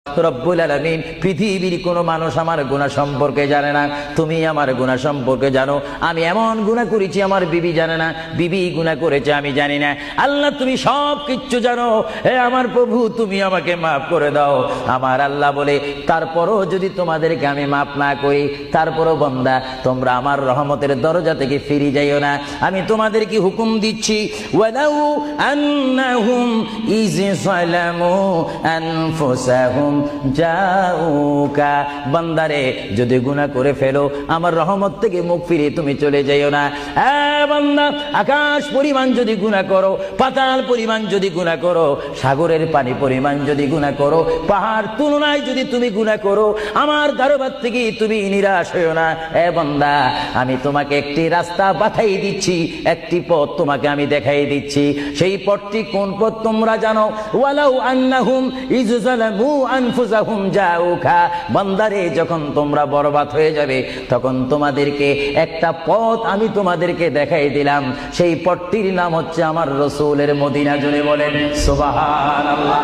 রব্বুল আলামিন, পৃথিবীর কোনো মানুষ আমার গুনাহ সম্পর্কে জানে না, তুমি আমার গুনাহ সম্পর্কে জানো। আমি এমন গুনাহ করেছি আমার বিবি জানে না, বিবি গুনাহ করেছে আমি জানি না। আল্লাহ তুমি সব কিচ্ছু জানো, হে আমার প্রভু তুমি আমাকে মাফ করে দাও। আমার আল্লাহ বলে, তারপরও যদি তোমাদেরকে আমি মাফ না করি, তারপরও বান্দা তোমরা আমার রহমতের দরজা থেকে ফিরে যাইও না। আমি তোমাদেরকে হুকুম দিচ্ছি, ওয়ালাউ আন্নাহুম ইয যালামু আনফুসাহুম জাউকা, বান্দারে যদি গুনাহ করে ফেলো আমার রহমত থেকে মুখ ফিরে তুমি চলে যাইও না। বান্দা, আকাশ পরিমাণ যদি গুনাহ করো, পাতাল পরিমাণ যদি গুনাহ করো, সাগরের পানি পরিমাণ যদি গুনাহ করো, পাহাড় তুলনায় যদি তুমি গুনাহ করো, আমার দরবার থেকে তুমি নিরাশ হইও না। বান্দা, আমি তোমাকে একটি রাস্তা বাতাই দিচ্ছি, একটি পথ তোমাকে আমি দেখাই দিচ্ছি। সেই পথটি কোন পথ তোমরা জানো? ওয়ালাউ আন্নাহুম ইয যালামু আনফুসাহুম জাউকা, বান্দারে যখন তোমরা বরবাদ হয়ে যাবে তখন তোমাদেরকে একটা পথ আমি তোমাদেরকে দেখাই দিলাম। সেই পথটির নাম হচ্ছে আমার রাসূলের মদিনা। জুড়ে বলেন সুবহানাল্লাহ।